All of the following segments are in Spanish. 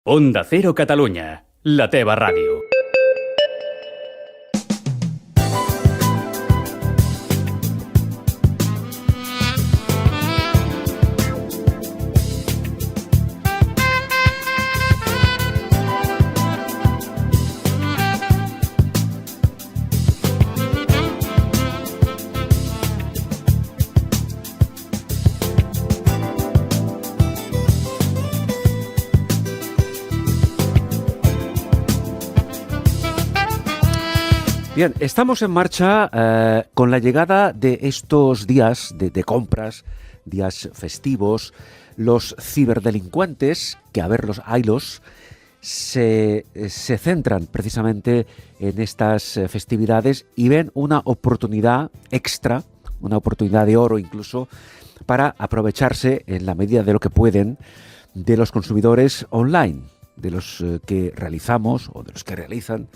Onda Cero Catalunya, la teva ràdio. Bien, estamos en marcha con la llegada de estos días de compras, días festivos. Los ciberdelincuentes, que a verlos haylos, se centran precisamente en estas festividades y ven una oportunidad extra, una oportunidad de oro incluso, para aprovecharse en la medida de lo que pueden de los consumidores online, de los que realizamos o de los que realizan,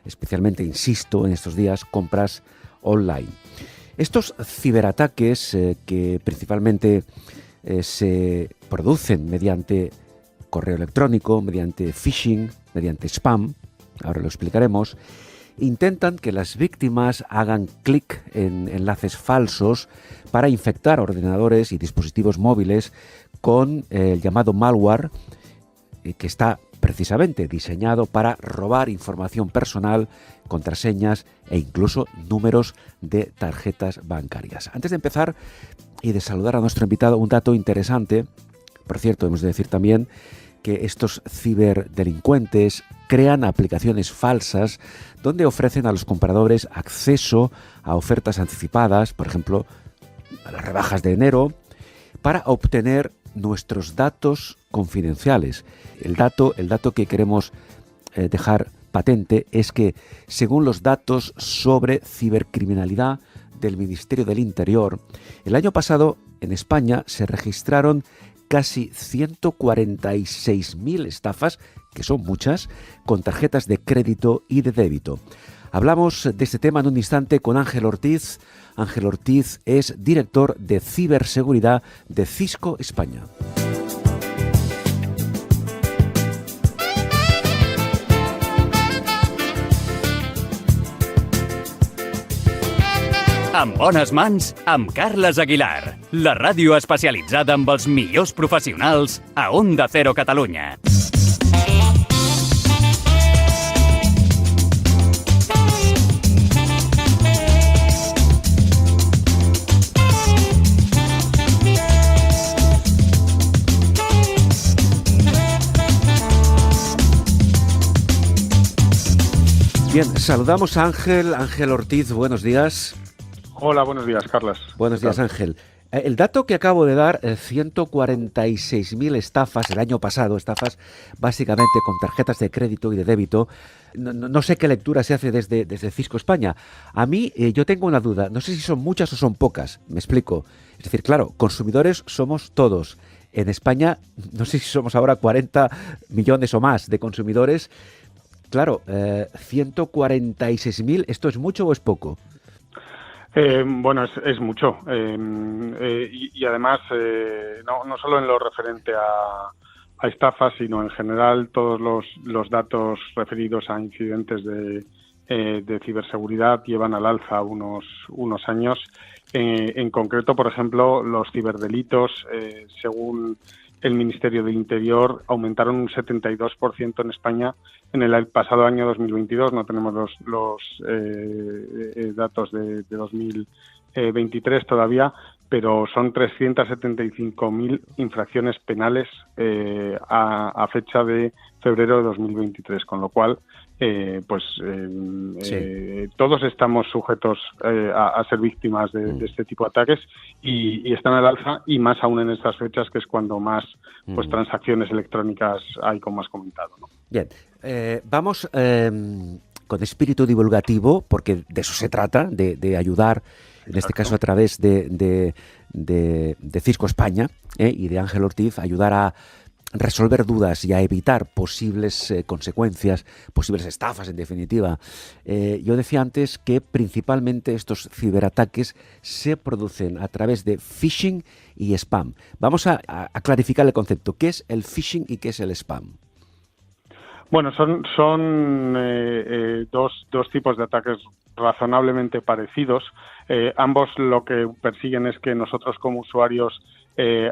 especialmente, insisto, en estos días, compras online. Estos ciberataques que principalmente se producen mediante correo electrónico, mediante phishing, mediante spam, ahora lo explicaremos, intentan que las víctimas hagan clic en enlaces falsos para infectar ordenadores y dispositivos móviles con el llamado malware, que está precisamente diseñado para robar información personal, contraseñas e incluso números de tarjetas bancarias. Antes de empezar y de saludar a nuestro invitado, un dato interesante. Por cierto, hemos de decir también que estos ciberdelincuentes crean aplicaciones falsas donde ofrecen a los compradores acceso a ofertas anticipadas, por ejemplo, a las rebajas de enero, para obtener nuestros datos confidenciales. El dato que queremos dejar patente es que, según los datos sobre cibercriminalidad del Ministerio del Interior, el año pasado en España se registraron casi 146.000 estafas, que son muchas, con tarjetas de crédito y de débito. Hablamos de este tema en un instante con Ángel Ortiz. Ángel Ortiz es director de ciberseguridad de Cisco España. En bones mans, amb Carles Aguilar, la ràdio especialitzada amb els millors professionals a Onda Cero Catalunya. Bien, saludamos a Ángel Ortiz, buenos días. Hola, buenos días, Carlos. Buenos días, Ángel. El dato que acabo de dar, 146.000 estafas el año pasado, estafas básicamente con tarjetas de crédito y de débito. No sé qué lectura se hace desde Cisco España. A mí, yo tengo una duda, no sé si son muchas o son pocas, me explico. Es decir, claro, consumidores somos todos. En España, no sé si somos ahora 40 millones o más de consumidores. Claro, 146.000, ¿esto es mucho o es poco? Bueno, es mucho. Y además, no solo en lo referente a estafas, sino en general todos los datos referidos a incidentes de ciberseguridad llevan al alza unos años. En concreto, por ejemplo, los ciberdelitos, según el Ministerio del Interior, aumentaron un 72% en España en el pasado año 2022. No tenemos los datos de 2023 todavía, pero son 375.000 infracciones penales a fecha de febrero de 2023, con lo cual todos estamos sujetos a ser víctimas de este tipo de ataques y están al alza, y más aún en estas fechas, que es cuando más transacciones electrónicas hay, como has comentado, ¿no? Bien, vamos con espíritu divulgativo, porque de eso se trata, de ayudar, en este caso a través de Cisco España y de Ángel Ortiz, ayudar a resolver dudas y a evitar posibles consecuencias, posibles estafas, en definitiva. Yo decía antes que principalmente estos ciberataques se producen a través de phishing y spam. Vamos a clarificar el concepto. ¿Qué es el phishing y qué es el spam? Bueno, son dos tipos de ataques razonablemente parecidos. Ambos lo que persiguen es que nosotros como usuarios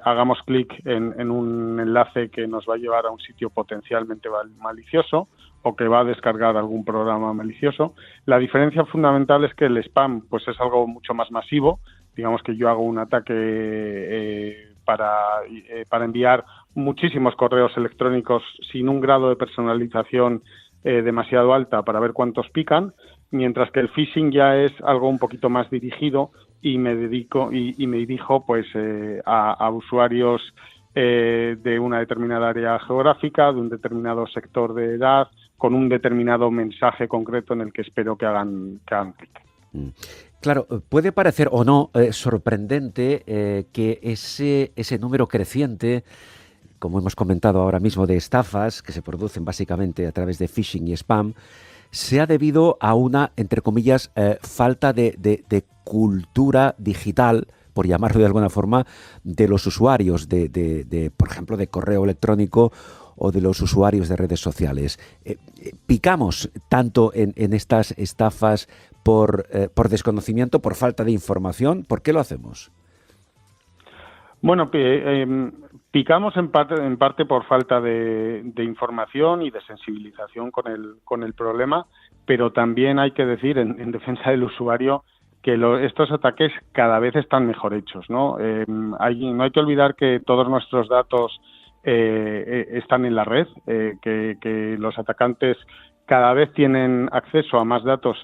hagamos clic en un enlace que nos va a llevar a un sitio potencialmente malicioso o que va a descargar algún programa malicioso. La diferencia fundamental es que el spam pues es algo mucho más masivo. Digamos que yo hago un ataque para enviar muchísimos correos electrónicos sin un grado de personalización demasiado alta para ver cuántos pican, mientras que el phishing ya es algo un poquito más dirigido y me dirijo pues a usuarios de una determinada área geográfica, de un determinado sector de edad, con un determinado mensaje concreto en el que espero que hagan clic. Claro, puede parecer o no sorprendente que ese número creciente, como hemos comentado ahora mismo, de estafas que se producen básicamente a través de phishing y spam, sea debido a una, entre comillas, falta de cultura digital, por llamarlo de alguna forma, de los usuarios, por ejemplo, de correo electrónico o de los usuarios de redes sociales. ¿Picamos tanto en estas estafas por desconocimiento, por falta de información? ¿Por qué lo hacemos? Bueno, picamos en parte por falta de información y de sensibilización con el problema, pero también hay que decir en defensa del usuario que estos ataques cada vez están mejor hechos, ¿no? No hay que olvidar que todos nuestros datos están en la red, que los atacantes cada vez tienen acceso a más datos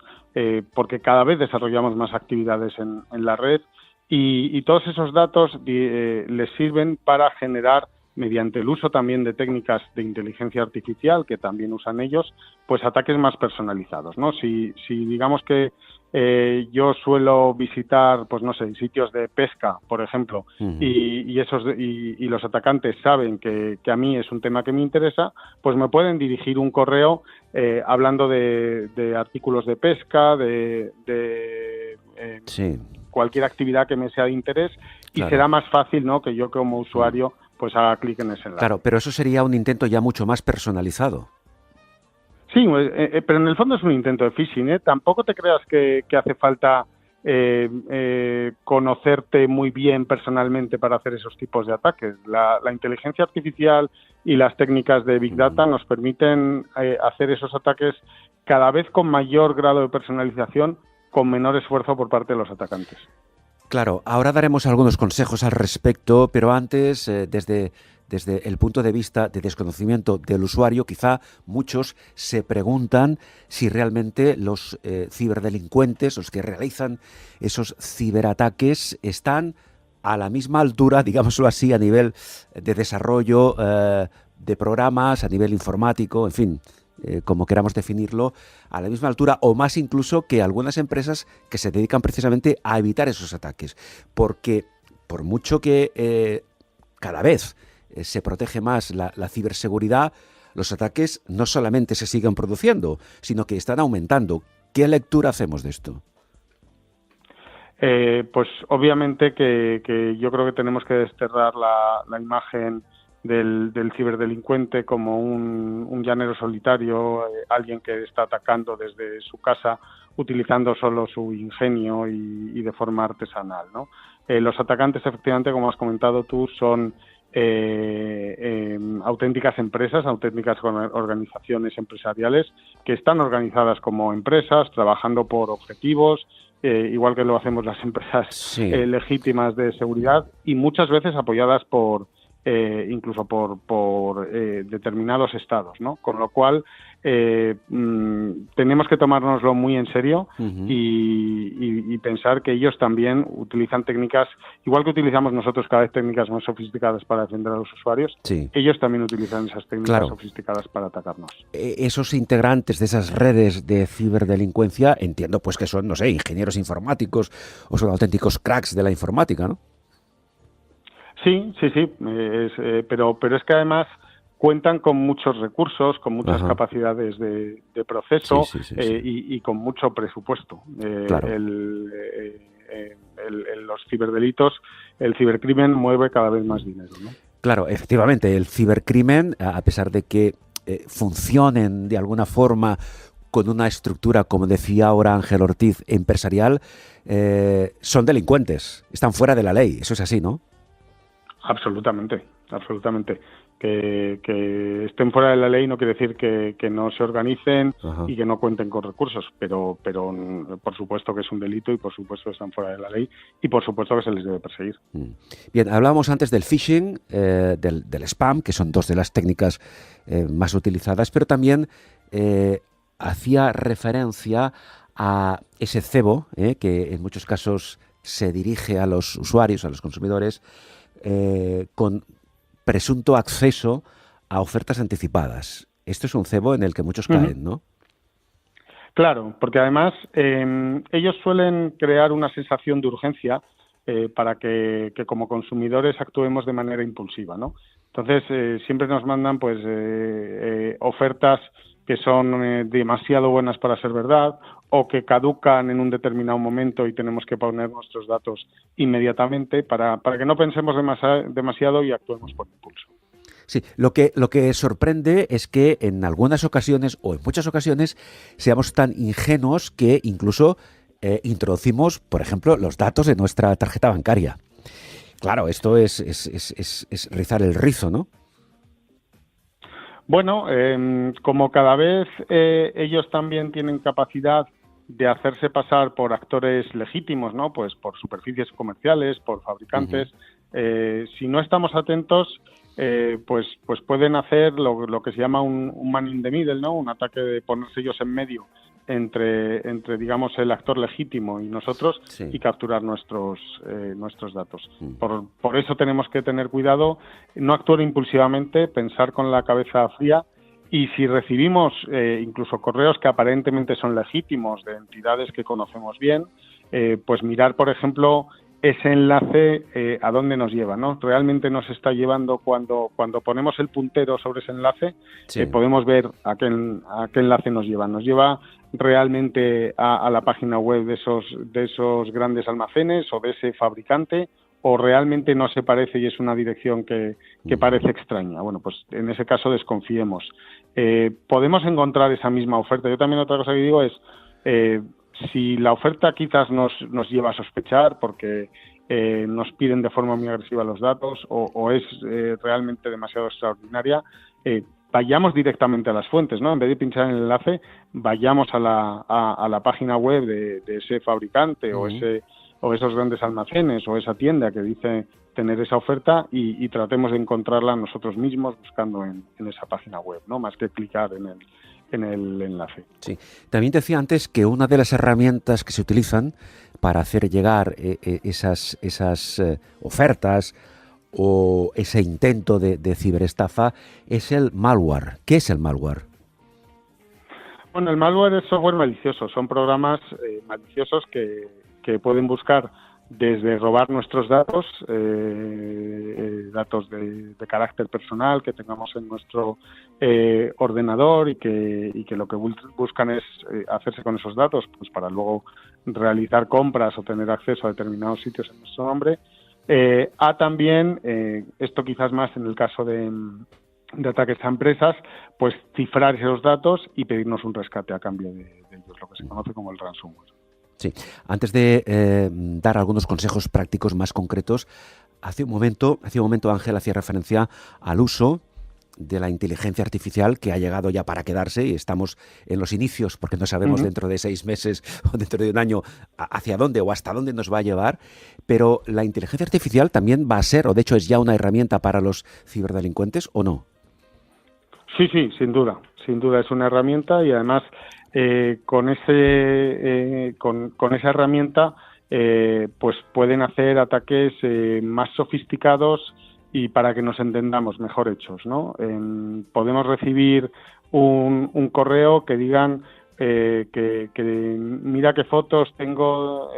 porque cada vez desarrollamos más actividades en la red y todos esos datos les sirven para generar, mediante el uso también de técnicas de inteligencia artificial que también usan ellos, pues ataques más personalizados, ¿no? Si digamos que yo suelo visitar, pues no sé, sitios de pesca, por ejemplo, uh-huh. y los atacantes saben que a mí es un tema que me interesa, pues me pueden dirigir un correo hablando de artículos de pesca, sí. cualquier actividad que me sea de interés, y claro. Será más fácil, ¿no?, que yo como usuario pues haga clic en ese enlace. Claro, pero eso sería un intento ya mucho más personalizado. Sí, pero en el fondo es un intento de phishing, ¿eh? Tampoco te creas que hace falta conocerte muy bien personalmente para hacer esos tipos de ataques. La inteligencia artificial y las técnicas de Big Data nos permiten hacer esos ataques cada vez con mayor grado de personalización, con menor esfuerzo por parte de los atacantes. Claro, ahora daremos algunos consejos al respecto, pero antes, desde el punto de vista de desconocimiento del usuario, quizá muchos se preguntan si realmente los ciberdelincuentes, los que realizan esos ciberataques, están a la misma altura, digámoslo así, a nivel de desarrollo de programas, a nivel informático, en fin, como queramos definirlo, a la misma altura o más incluso que algunas empresas que se dedican precisamente a evitar esos ataques. Porque por mucho que cada vez se protege más la ciberseguridad, los ataques no solamente se siguen produciendo, sino que están aumentando. ¿Qué lectura hacemos de esto? Pues obviamente que yo creo que tenemos que desterrar la imagen del ciberdelincuente como un llanero solitario, alguien que está atacando desde su casa utilizando solo su ingenio y de forma artesanal, ¿no? Los atacantes, efectivamente, como has comentado tú, son auténticas empresas, auténticas organizaciones empresariales que están organizadas como empresas, trabajando por objetivos, igual que lo hacemos las empresas sí. Legítimas de seguridad y muchas veces apoyadas incluso por determinados estados, ¿no? Con lo cual tenemos que tomárnoslo muy en serio uh-huh. y pensar que ellos también utilizan técnicas, igual que utilizamos nosotros cada vez técnicas más sofisticadas para defender a los usuarios, sí. Ellos también utilizan esas técnicas sofisticadas para atacarnos. Esos integrantes de esas redes de ciberdelincuencia, entiendo pues que son, no sé, ingenieros informáticos o son auténticos cracks de la informática, ¿no? Sí, pero es que además cuentan con muchos recursos, con muchas Ajá. capacidades de proceso sí. Y con mucho presupuesto. Claro. Los ciberdelitos, el cibercrimen mueve cada vez más dinero, ¿no? Claro, efectivamente, el cibercrimen, a pesar de que funcionen de alguna forma con una estructura, como decía ahora Ángel Ortiz, empresarial, son delincuentes, están fuera de la ley. Eso es así, ¿no? Absolutamente, absolutamente. Que estén fuera de la ley no quiere decir que no se organicen y que no cuenten con recursos, pero por supuesto que es un delito y por supuesto que están fuera de la ley y por supuesto que se les debe perseguir. Bien, hablábamos antes del phishing, del spam, que son dos de las técnicas más utilizadas, pero también hacía referencia a ese cebo, que en muchos casos se dirige a los usuarios, a los consumidores, con presunto acceso a ofertas anticipadas. Esto es un cebo en el que muchos caen, ¿no? Claro, porque además ellos suelen crear una sensación de urgencia para que como consumidores actuemos de manera impulsiva, ¿no? Entonces siempre nos mandan pues ofertas que son demasiado buenas para ser verdad o que caducan en un determinado momento y tenemos que poner nuestros datos inmediatamente para que no pensemos demasiado y actuemos por impulso. Sí, lo que sorprende es que en algunas ocasiones o en muchas ocasiones seamos tan ingenuos que incluso introducimos, por ejemplo, los datos de nuestra tarjeta bancaria. Claro, esto es rizar el rizo, ¿no? Bueno, como cada vez ellos también tienen capacidad de hacerse pasar por actores legítimos, ¿no? Pues por superficies comerciales, por fabricantes. Si no estamos atentos, pues pueden hacer lo que se llama un man in the middle, ¿no? Un ataque de ponerse ellos en medio entre digamos el actor legítimo y nosotros, sí, y capturar nuestros datos. Por eso tenemos que tener cuidado, no actuar impulsivamente, pensar con la cabeza fría, y si recibimos incluso correos que aparentemente son legítimos de entidades que conocemos bien, pues mirar, por ejemplo, ese enlace a dónde nos lleva, ¿no? Realmente nos está llevando cuando ponemos el puntero sobre ese enlace, sí, podemos ver a qué enlace nos lleva. Nos lleva realmente a la página web de esos grandes almacenes o de ese fabricante, o realmente no se parece y es una dirección que parece extraña. Bueno, pues en ese caso desconfiemos. Podemos encontrar esa misma oferta. Yo también otra cosa que digo es si la oferta quizás nos lleva a sospechar porque nos piden de forma muy agresiva los datos o es realmente demasiado extraordinaria, vayamos directamente a las fuentes, ¿no? En vez de pinchar en el enlace, vayamos a la página web de ese fabricante o esos grandes almacenes o esa tienda que dice tener esa oferta y tratemos de encontrarla nosotros mismos buscando en esa página web, ¿no? Más que clicar en el enlace. Sí. También decía antes que una de las herramientas que se utilizan para hacer llegar esas ofertas o ese intento de ciberestafa es el malware. ¿Qué es el malware? Bueno, el malware es software malicioso. Son programas maliciosos que pueden buscar desde robar nuestros datos, datos de carácter personal que tengamos en nuestro ordenador y que lo que buscan es hacerse con esos datos pues para luego realizar compras o tener acceso a determinados sitios en nuestro nombre, a también, esto quizás más en el caso de ataques a empresas, pues cifrar esos datos y pedirnos un rescate a cambio de ellos, lo que se conoce como el ransomware. Sí, antes de dar algunos consejos prácticos más concretos, hace un momento Ángel hacía referencia al uso de la inteligencia artificial que ha llegado ya para quedarse y estamos en los inicios porque no sabemos dentro de 6 meses o dentro de un año hacia dónde o hasta dónde nos va a llevar, pero la inteligencia artificial también va a ser, o de hecho es ya una herramienta para los ciberdelincuentes, ¿o no? Sí, sin duda es una herramienta y además con esa herramienta pues pueden hacer ataques más sofisticados y para que nos entendamos mejor hechos, ¿no? Podemos recibir un correo que digan que mira qué fotos tengo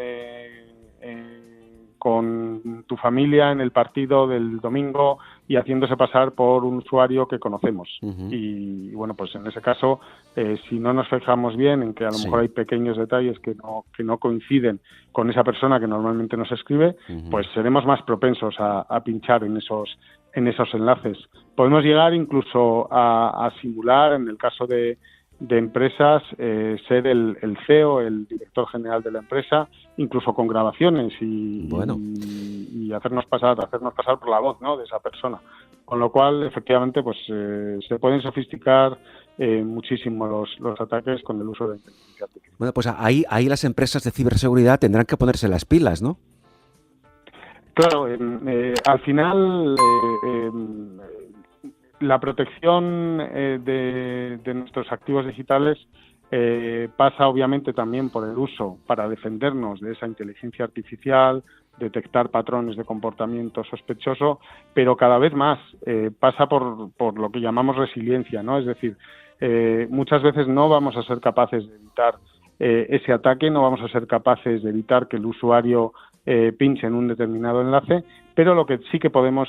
con tu familia en el partido del domingo y haciéndose pasar por un usuario que conocemos. Y bueno, pues en ese caso, si no nos fijamos bien en que a lo mejor hay pequeños detalles que no coinciden con esa persona que normalmente nos escribe, pues seremos más propensos a pinchar en en esos enlaces. Podemos llegar incluso a simular, en el caso de empresas, ser el CEO, el director general de la empresa, incluso con grabaciones y hacernos pasar por la voz, ¿no?, de esa persona. Con lo cual, efectivamente, pues se pueden sofisticar muchísimo los ataques con el uso de inteligencia artificial. Bueno, pues ahí las empresas de ciberseguridad tendrán que ponerse las pilas, ¿no? Claro, al final la protección de nuestros activos digitales pasa obviamente también por el uso para defendernos de esa inteligencia artificial, detectar patrones de comportamiento sospechoso, pero cada vez más pasa por lo que llamamos resiliencia, ¿no? Es decir, muchas veces no vamos a ser capaces de evitar ese ataque, no vamos a ser capaces de evitar que el usuario pinche en un determinado enlace, pero lo que sí que podemos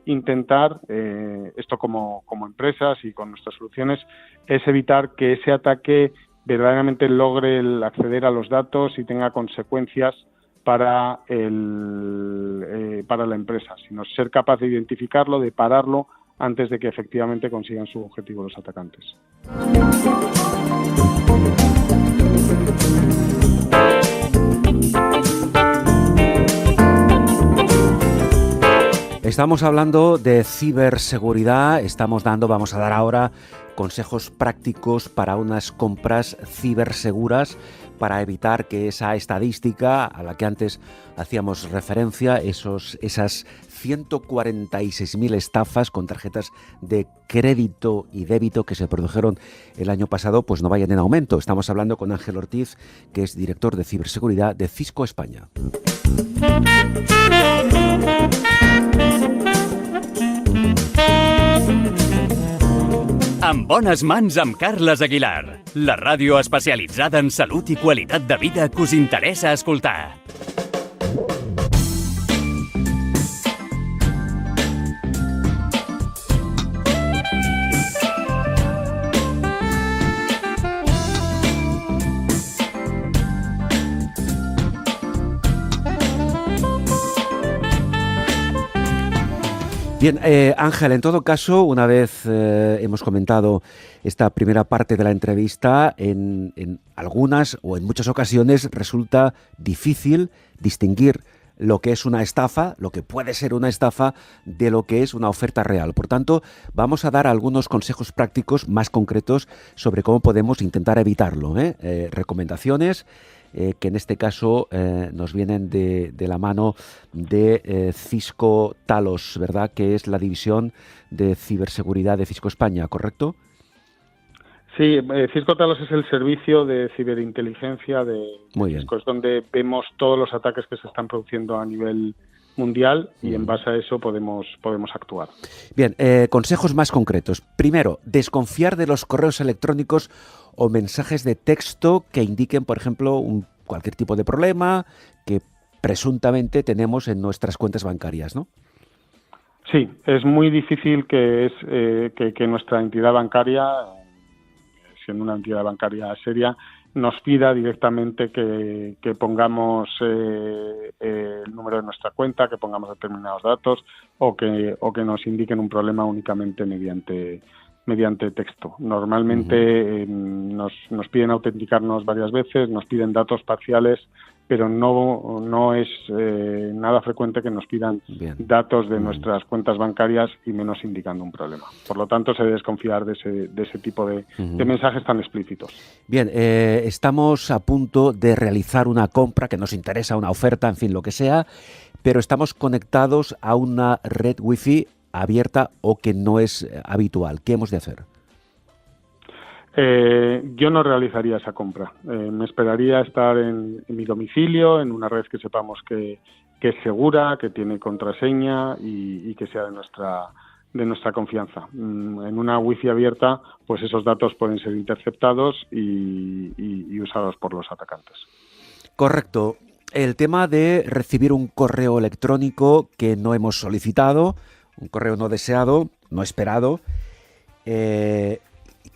intentar, esto como empresas y con nuestras soluciones, es evitar que ese ataque verdaderamente logre el acceder a los datos y tenga consecuencias para la empresa, sino ser capaz de identificarlo, de pararlo antes de que efectivamente consigan su objetivo los atacantes. Estamos hablando de ciberseguridad, vamos a dar ahora consejos prácticos para unas compras ciberseguras para evitar que esa estadística a la que antes hacíamos referencia, esas 146.000 estafas con tarjetas de crédito y débito que se produjeron el año pasado, pues no vayan en aumento. Estamos hablando con Ángel Ortiz, que es director de ciberseguridad de Cisco España. En bones mans amb Carles Aguilar, la ràdio especialitzada en salut i qualitat de vida que us interessa escoltar. Bien, Ángel, en todo caso, una vez hemos comentado esta primera parte de la entrevista, en algunas o en muchas ocasiones resulta difícil distinguir lo que es una estafa, lo que puede ser una estafa, de lo que es una oferta real. Por tanto, vamos a dar algunos consejos prácticos más concretos sobre cómo podemos intentar evitarlo, recomendaciones que en este caso nos vienen de la mano de Cisco Talos, ¿verdad? Que es la división de ciberseguridad de Cisco España, ¿correcto? Sí, Cisco Talos es el servicio de ciberinteligencia de Cisco. Es donde vemos todos los ataques que se están produciendo a nivel mundial y en base a eso podemos actuar. Bien, consejos más concretos. Primero, desconfiar de los correos electrónicos o mensajes de texto que indiquen, por ejemplo, cualquier tipo de problema que presuntamente tenemos en nuestras cuentas bancarias, ¿no? Sí, es muy difícil que nuestra entidad bancaria, siendo una entidad bancaria seria, nos pida directamente que pongamos el número de nuestra cuenta, que pongamos determinados datos o que nos indiquen un problema únicamente mediante texto. Normalmente nos piden autenticarnos varias veces, nos piden datos parciales, pero no es nada frecuente que nos pidan datos de nuestras cuentas bancarias y menos indicando un problema. Por lo tanto, se debe desconfiar de ese tipo de mensajes tan explícitos. Bien, estamos a punto de realizar una compra que nos interesa, una oferta, en fin, lo que sea, pero estamos conectados a una red Wi-Fi abierta o que no es habitual. ¿Qué hemos de hacer? Yo no realizaría esa compra. Me esperaría estar en mi domicilio, en una red que sepamos que es segura, que tiene contraseña y que sea de nuestra confianza. En una Wi-Fi abierta, pues esos datos pueden ser interceptados y usados por los atacantes. Correcto. El tema de recibir un correo electrónico que no hemos solicitado, un correo no deseado, no esperado,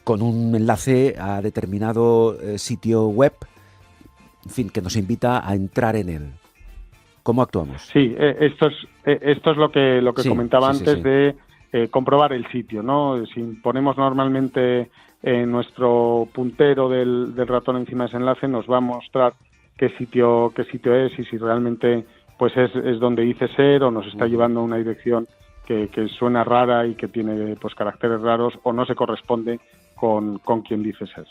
con un enlace a determinado sitio web, en fin, que nos invita a entrar en él. ¿Cómo actuamos? Sí, esto es lo que Sí, comentaba sí, sí, antes sí. de comprobar el sitio, ¿no? Si ponemos normalmente nuestro puntero del ratón encima de ese enlace, nos va a mostrar qué sitio es y si realmente pues es donde dice ser o nos está llevando a una dirección que suena rara y que tiene pues caracteres raros o no se corresponde con quien dice ser.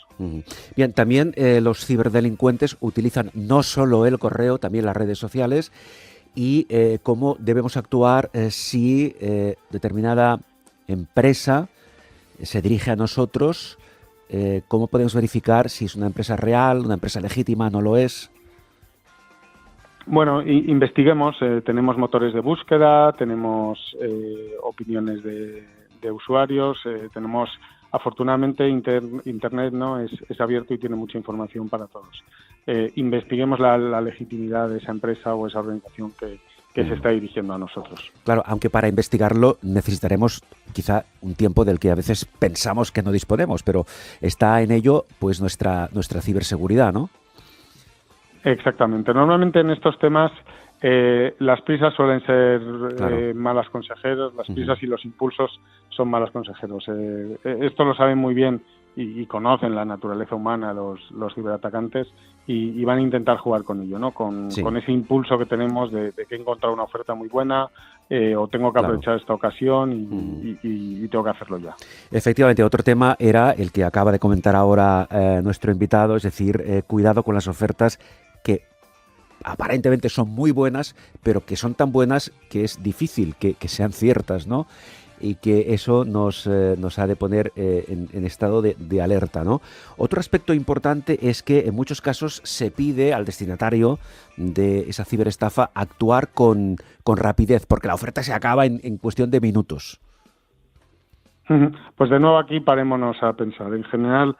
Bien, también los ciberdelincuentes utilizan no solo el correo, también las redes sociales y cómo debemos actuar si determinada empresa se dirige a nosotros, cómo podemos verificar si es una empresa real, una empresa legítima, no lo es. Bueno, investiguemos, tenemos motores de búsqueda, tenemos opiniones de usuarios, tenemos, afortunadamente, Internet, ¿no? es abierto y tiene mucha información para todos. Investiguemos la legitimidad de esa empresa o esa organización que se está dirigiendo a nosotros. Claro, aunque para investigarlo necesitaremos quizá un tiempo del que a veces pensamos que no disponemos, pero está en ello pues nuestra ciberseguridad, ¿no? Exactamente. Normalmente en estos temas las prisas suelen ser Claro. malas consejeros, las prisas y los impulsos son malos consejeros. Esto lo saben muy bien y conocen la naturaleza humana los ciberatacantes y van a intentar jugar con ello, ¿no? Con ese impulso que tenemos de que he encontrado una oferta muy buena o tengo que aprovechar esta ocasión y tengo que hacerlo ya. Efectivamente, otro tema era el que acaba de comentar ahora nuestro invitado, es decir, cuidado con las ofertas que aparentemente son muy buenas, pero que son tan buenas que es difícil que sean ciertas, ¿no? Y que eso nos ha de poner en estado de alerta, ¿no? Otro aspecto importante es que en muchos casos se pide al destinatario de esa ciberestafa actuar con rapidez, porque la oferta se acaba en cuestión de minutos. Pues de nuevo aquí parémonos a pensar. En general,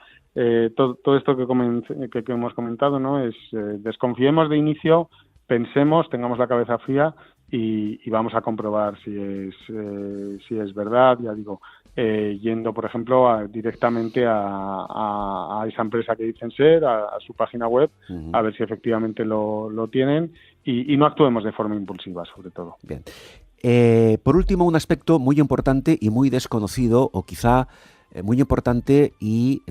todo esto que hemos comentado, ¿no? Es desconfiemos de inicio, pensemos, tengamos la cabeza fría y vamos a comprobar si es verdad, ya digo, yendo, por ejemplo, directamente a esa empresa que dicen ser, a su página web, a ver si efectivamente lo tienen y no actuemos de forma impulsiva, sobre todo. Bien. Por último, un aspecto muy importante y muy desconocido, o quizá muy importante y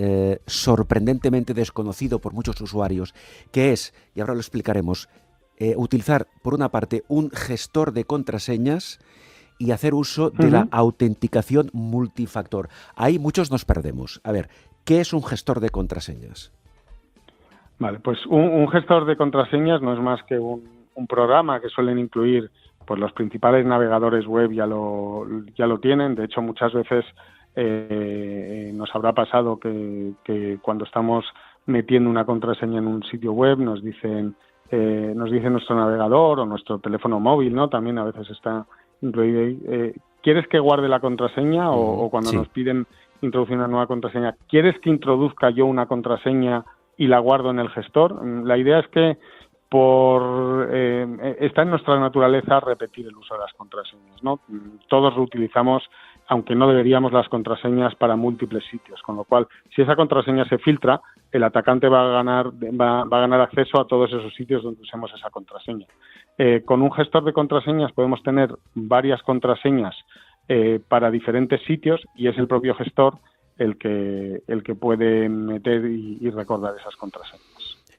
sorprendentemente desconocido por muchos usuarios, que es, y ahora lo explicaremos, utilizar, por una parte, un gestor de contraseñas y hacer uso de la autenticación multifactor. Ahí muchos nos perdemos. A ver, ¿qué es un gestor de contraseñas? Vale, pues un gestor de contraseñas no es más que un programa que suelen incluir, pues los principales navegadores web ya lo tienen. De hecho, muchas veces nos habrá pasado que cuando estamos metiendo una contraseña en un sitio web nos dice nuestro navegador o nuestro teléfono móvil, ¿no? También a veces está incluido ahí. ¿Quieres que guarde la contraseña? O cuando nos piden introducir una nueva contraseña, ¿quieres que introduzca yo una contraseña y la guardo en el gestor? La idea es que está en nuestra naturaleza repetir el uso de las contraseñas, ¿no? Todos lo utilizamos, aunque no deberíamos, las contraseñas para múltiples sitios, con lo cual, si esa contraseña se filtra, el atacante va a ganar acceso a todos esos sitios donde usemos esa contraseña. Con un gestor de contraseñas podemos tener varias contraseñas para diferentes sitios y es el propio gestor el que puede meter y recordar esas contraseñas.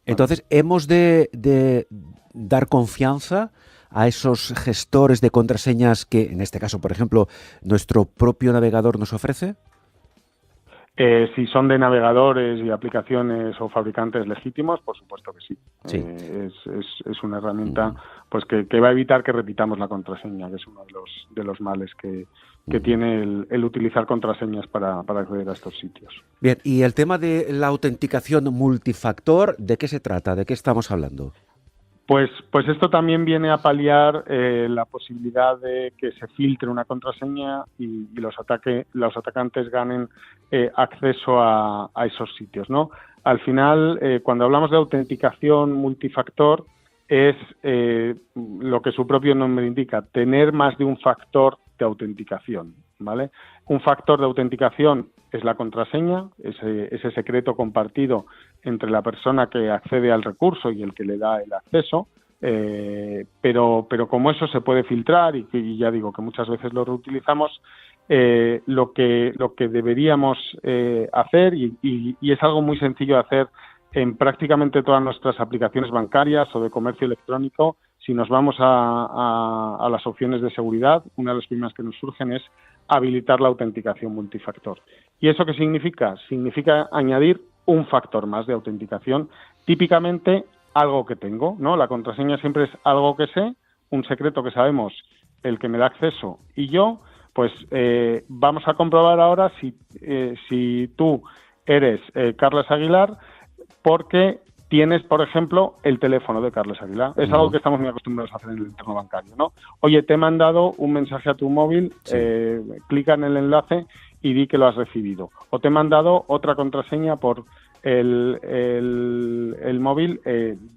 Entonces, ¿hemos de dar confianza a esos gestores de contraseñas que, en este caso, por ejemplo, nuestro propio navegador nos ofrece? Si son de navegadores y aplicaciones o fabricantes legítimos, por supuesto que sí. Es una herramienta pues que va a evitar que repitamos la contraseña, que es uno de los males que tiene el utilizar contraseñas para acceder a estos sitios. Bien, y el tema de la autenticación multifactor, ¿de qué se trata? ¿De qué estamos hablando? Pues esto también viene a paliar la posibilidad de que se filtre una contraseña y los atacantes ganen acceso a esos sitios, ¿no? Al final, cuando hablamos de autenticación multifactor, es lo que su propio nombre indica, tener más de un factor de autenticación, ¿vale? Un factor de autenticación es la contraseña, ese secreto compartido entre la persona que accede al recurso y el que le da el acceso. Pero como eso se puede filtrar y ya digo que muchas veces lo reutilizamos, lo que deberíamos hacer, y es algo muy sencillo de hacer en prácticamente todas nuestras aplicaciones bancarias o de comercio electrónico, si nos vamos a las opciones de seguridad, una de las primeras que nos surgen es habilitar la autenticación multifactor. ¿Y eso qué significa? Significa añadir un factor más de autenticación, típicamente algo que tengo, ¿no? La contraseña siempre es algo que sé, un secreto que sabemos el que me da acceso y yo. Pues vamos a comprobar ahora si tú eres Carles Aguilar porque tienes, por ejemplo, el teléfono de Carles Aguilar. Es algo que estamos muy acostumbrados a hacer en el entorno bancario, ¿no? Oye, te he mandado un mensaje a tu móvil, clica en el enlace y di que lo has recibido. O te he mandado otra contraseña por el móvil,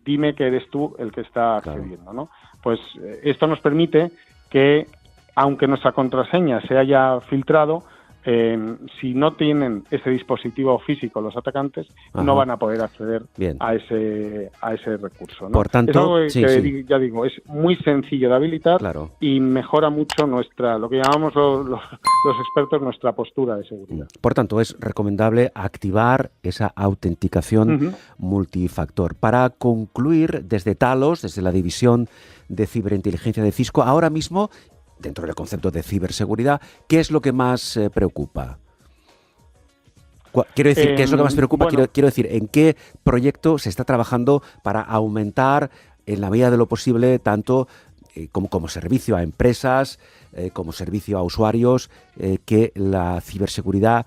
dime que eres tú el que está accediendo, ¿no? Pues esto nos permite que, aunque nuestra contraseña se haya filtrado, si no tienen ese dispositivo físico los atacantes, no van a poder acceder a ese recurso, ¿no? Por tanto, es algo que ya digo, es muy sencillo de habilitar y mejora mucho lo que llamamos los expertos, nuestra postura de seguridad. Por tanto, es recomendable activar esa autenticación multifactor. Para concluir, desde Talos, desde la División de Ciberinteligencia de Cisco, ahora mismo, dentro del concepto de ciberseguridad, ¿qué es lo que más preocupa? Quiero decir, ¿qué es lo que más preocupa? Bueno, quiero decir, ¿en qué proyecto se está trabajando para aumentar, en la medida de lo posible, tanto como servicio a empresas, como servicio a usuarios, que la ciberseguridad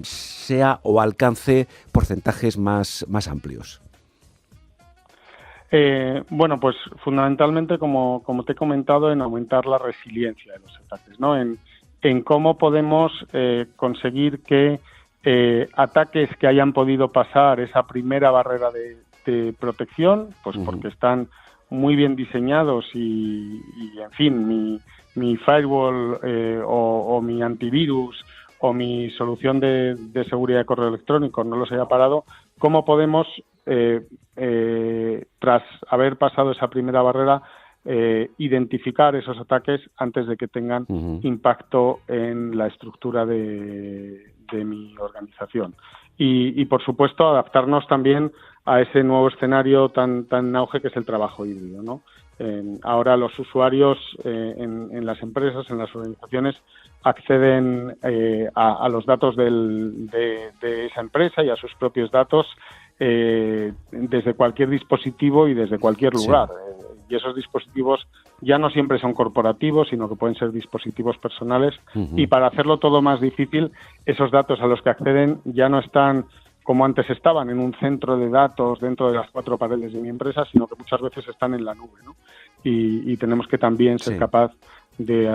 sea o alcance porcentajes más amplios? Bueno, pues fundamentalmente, como te he comentado, en aumentar la resiliencia de los ataques, ¿no? En cómo podemos conseguir que ataques que hayan podido pasar esa primera barrera de protección, pues porque están muy bien diseñados y en fin, mi firewall o mi antivirus o mi solución de seguridad de correo electrónico no los haya parado, ¿cómo podemos, tras haber pasado esa primera barrera, identificar esos ataques antes de que tengan impacto en la estructura de mi organización? Y por supuesto, adaptarnos también a ese nuevo escenario tan en auge que es el trabajo híbrido, ¿no? Ahora los usuarios en las empresas, en las organizaciones, acceden a los datos de esa empresa y a sus propios datos desde cualquier dispositivo y desde cualquier lugar. Y esos dispositivos ya no siempre son corporativos, sino que pueden ser dispositivos personales. Y para hacerlo todo más difícil, esos datos a los que acceden ya no están como antes estaban, en un centro de datos dentro de las cuatro paredes de mi empresa, sino que muchas veces están en la nube, ¿no? Y tenemos que también ser capaces de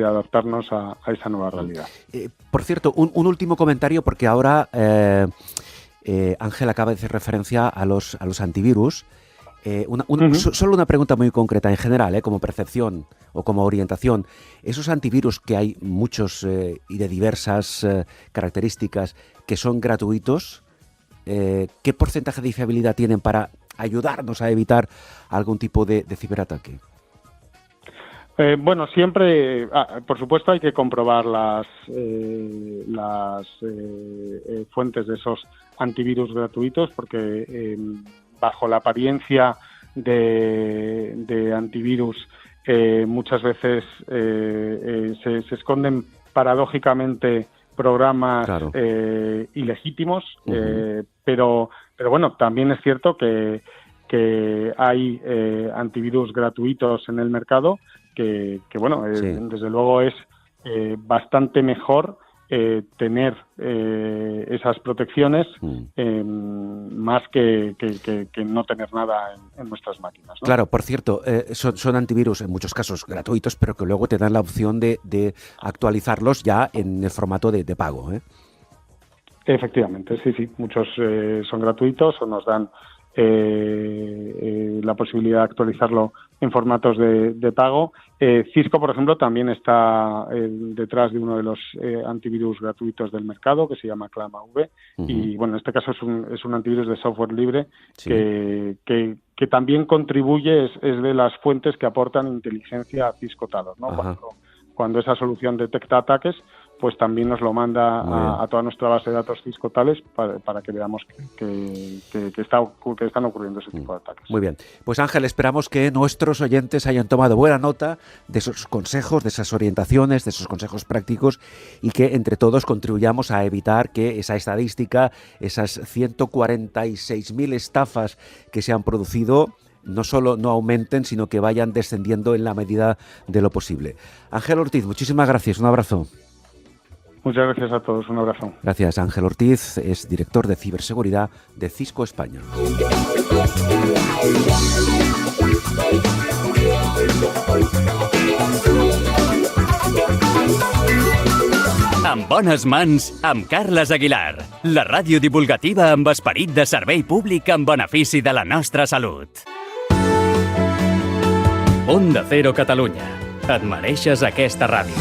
adaptarnos a esa nueva realidad. Por cierto, un último comentario, porque ahora Ángel acaba de hacer referencia a los antivirus. Solo una pregunta muy concreta en general, como percepción o como orientación. Esos antivirus, que hay muchos y de diversas características, que son gratuitos, ¿qué porcentaje de fiabilidad tienen para ayudarnos a evitar algún tipo de ciberataque? Bueno, siempre, por supuesto, hay que comprobar las fuentes de esos antivirus gratuitos, porque bajo la apariencia de antivirus muchas veces se esconden paradójicamente programas ilegítimos, pero bueno, también es cierto que hay antivirus gratuitos en el mercado que bueno, desde luego es bastante mejor tener esas protecciones más que no tener nada en nuestras máquinas, ¿no? Claro, por cierto, son antivirus en muchos casos gratuitos, pero que luego te dan la opción de actualizarlos ya en el formato de pago, ¿eh? Efectivamente, sí. Muchos son gratuitos o nos dan la posibilidad de actualizarlo en formatos de pago. Cisco, por ejemplo, también está detrás de uno de los antivirus gratuitos del mercado, que se llama ClamAV. Y bueno, en este caso es un antivirus de software libre que también contribuye, es de las fuentes que aportan inteligencia a Cisco Talos, ¿no? Cuando esa solución detecta ataques, pues también nos lo manda a toda nuestra base de datos Cisco Tales para que veamos que están ocurriendo ese tipo de ataques. Muy bien. Pues Ángel, esperamos que nuestros oyentes hayan tomado buena nota de esos consejos, de esas orientaciones, de esos consejos prácticos y que entre todos contribuyamos a evitar que esa estadística, esas 146.000 estafas que se han producido, no solo no aumenten, sino que vayan descendiendo en la medida de lo posible. Ángel Ortiz, muchísimas gracias. Un abrazo. Muchas gracias a todos. Un abrazo. Gracias. Ángel Ortiz es director de ciberseguridad de Cisco España. En bones mans, amb Carles Aguilar. La ràdio divulgativa amb esperit de servei públic en benefici de la nostra salut. Onda Cero Catalunya. Et mereixes aquesta ràdio.